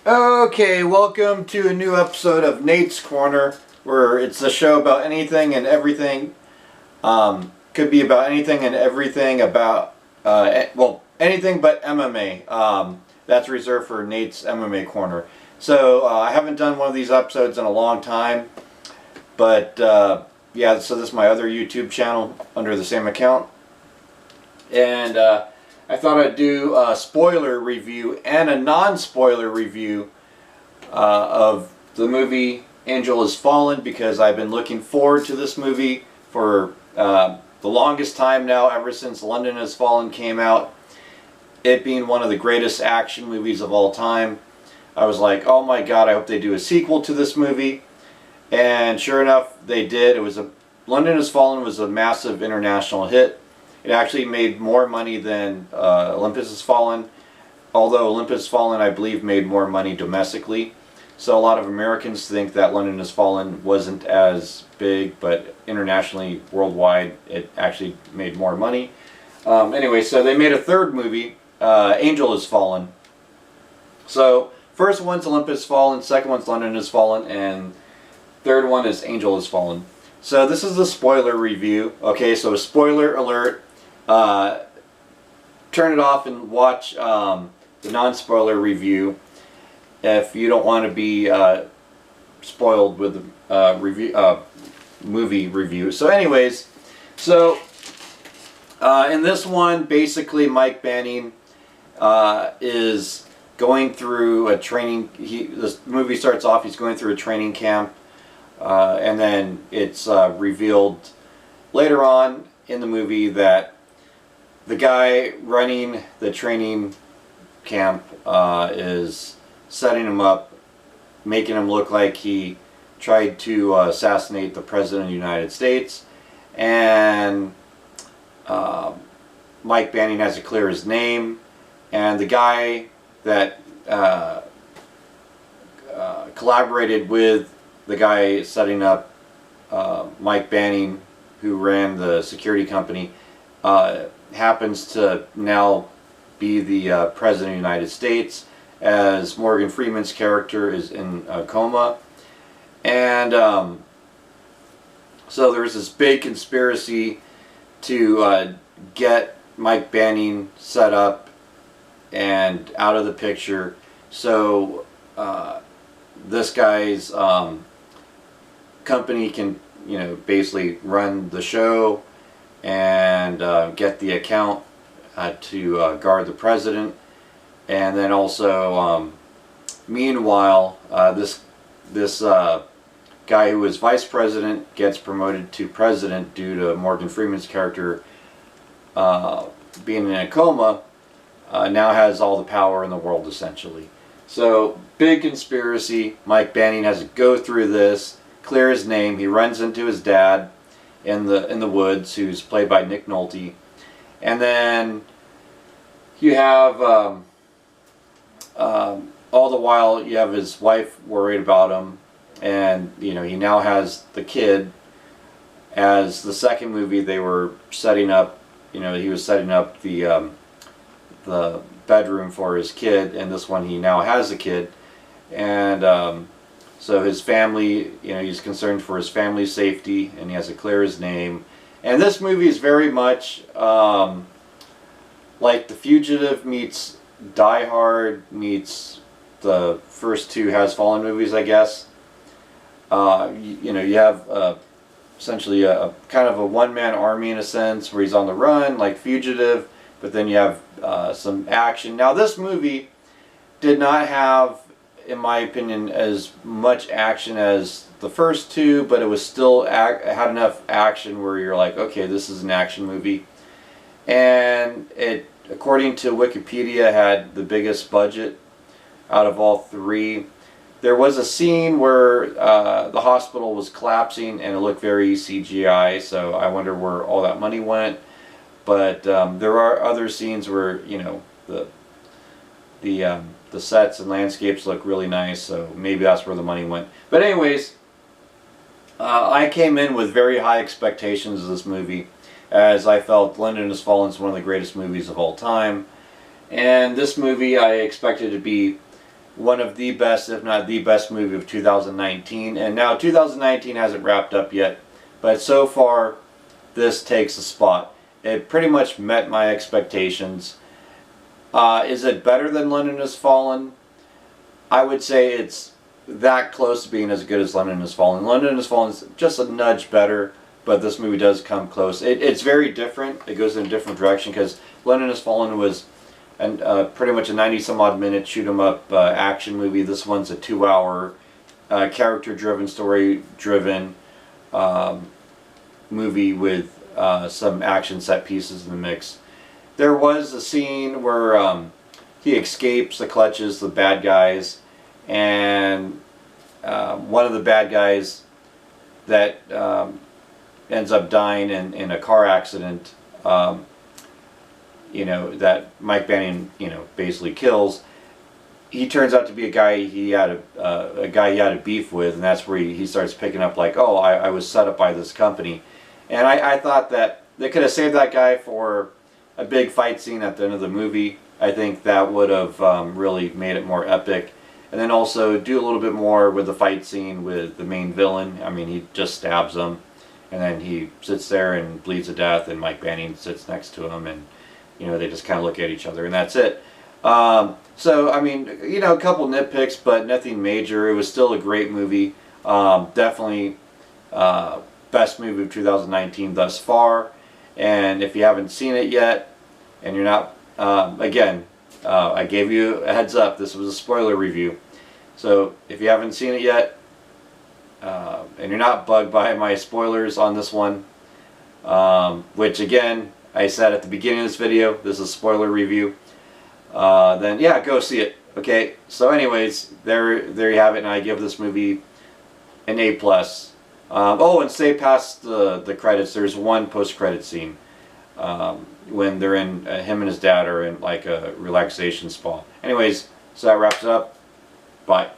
Okay, welcome to a new episode of Nate's Corner, where it's a show about anything and everything. Could be about anything and everything about, anything but MMA. That's reserved for Nate's MMA Corner. So I haven't done one of these episodes in a long time, but yeah, so this is my other YouTube channel under the same account. And I thought I'd do a spoiler review and a non-spoiler review of the movie Angel Has Fallen, because I've been looking forward to this movie for the longest time now, ever since London Has Fallen came out. It being one of the greatest action movies of all time. I was like, oh my god, I hope they do a sequel to this movie. And sure enough, they did. London Has Fallen was a massive international hit. It actually made more money than Olympus Has Fallen, although Olympus Has Fallen, I believe, made more money domestically. So a lot of Americans think that London Has Fallen wasn't as big, but internationally, worldwide, it actually made more money. Anyway, so they made a third movie, Angel Has Fallen. So first one's Olympus Has Fallen, second one's London Has Fallen, and third one is Angel Has Fallen. So this is the spoiler review. Okay, so spoiler alert. Turn it off and watch the non-spoiler review if you don't want to be spoiled with the movie review. So anyways, in this one, basically Mike Banning is going through a training. This movie starts off, he's going through a training camp, and then it's revealed later on in the movie that the guy running the training camp is setting him up, making him look like he tried to assassinate the President of the United States. And Mike Banning has to clear his name. And the guy that collaborated with the guy setting up Mike Banning, who ran the security company, happens to now be the President of the United States, as Morgan Freeman's character is in a coma. And so there's this big conspiracy to get Mike Banning set up and out of the picture, so this guy's company can, basically run the show and get the account to guard the president. And then also, meanwhile, this guy who was vice president gets promoted to president due to Morgan Freeman's character being in a coma, now has all the power in the world, essentially. So, big conspiracy. Mike Banning has to go through this, clear his name. He runs into his dad in the woods, who's played by Nick Nolte. And then you have all the while you have his wife worried about him, and he now has the kid. As the second movie, they were setting up, he was setting up the bedroom for his kid, and this one he now has a kid. And so his family, he's concerned for his family's safety, and he has to clear his name. And this movie is very much like The Fugitive meets Die Hard meets the first two Has Fallen movies, I guess. You have essentially a kind of a one-man army in a sense, where he's on the run like Fugitive, but then you have some action. Now this movie did not have, in my opinion, as much action as the first two, but it was still had enough action where you're like, okay, this is an action movie. And it, according to Wikipedia, had the biggest budget out of all three. There was a scene where the hospital was collapsing and it looked very CGI, so I wonder where all that money went. But there are other scenes where the sets and landscapes look really nice, so maybe that's where the money went. But anyways, I came in with very high expectations of this movie, as I felt London Has Fallen is one of the greatest movies of all time. And this movie I expected to be one of the best, if not the best movie of 2019. And now 2019 hasn't wrapped up yet, but so far this takes a spot. It pretty much met my expectations. Is it better than London Has Fallen? I would say it's that close to being as good as London Has Fallen. London Has Fallen is just a nudge better, but this movie does come close. It's very different. It goes in a different direction because London Has Fallen was pretty much a 90-some-odd minute shoot-'em-up action movie. This one's a 2-hour character-driven, story-driven movie with some action set pieces in the mix. There was a scene where he escapes the clutches, the bad guys, and one of the bad guys that ends up dying in a car accident, you know, that Mike Banning, you know, basically kills. He turns out to be a guy he had a beef with, and that's where he starts picking up like, oh, I was set up by this company. And I thought that they could have saved that guy for a big fight scene at the end of the movie. I think that would have really made it more epic. And then also do a little bit more with the fight scene with the main villain. I mean, he just stabs him, and then he sits there and bleeds to death, and Mike Banning sits next to him, and you know, they just kind of look at each other, and that's it. So, I mean, you know, a couple nitpicks, but nothing major. It was still a great movie. Definitely best movie of 2019 thus far. And if you haven't seen it yet, and you're not, again, I gave you a heads up, this was a spoiler review. So if you haven't seen it yet, and you're not bugged by my spoilers on this one, which again, I said at the beginning of this video, this is a spoiler review, then yeah, go see it. Okay, so anyways, there you have it, and I give this movie an A+. Oh, and stay past the credits, there's one post-credit scene when they're in, him and his dad are in like a relaxation spa. Anyways, so that wraps it up. Bye.